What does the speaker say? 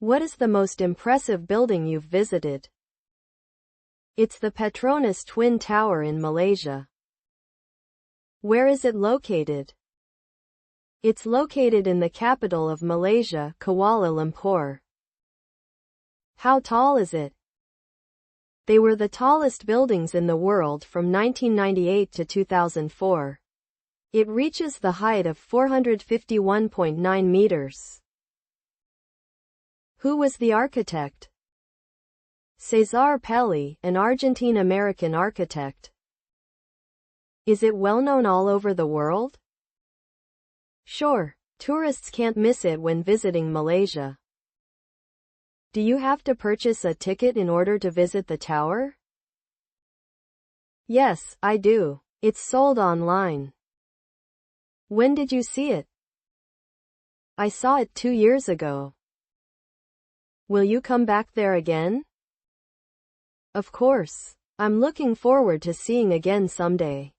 What is the most impressive building you've visited? It's the Petronas Twin Tower in Malaysia. Where is it located? It's located in the capital of Malaysia, Kuala Lumpur. How tall is it? They were the tallest buildings in the world from 1998 to 2004. It reaches the height of 451.9 meters. Who was the architect? Cesar Pelli, an Argentine-American architect. Is it well known all over the world? Sure, tourists can't miss it when visiting Malaysia. Do you have to purchase a ticket in order to visit the tower? Yes, I do. It's sold online. When did you see it? I saw it 2 years ago. Will you come back there again? Of course. I'm looking forward to seeing again someday.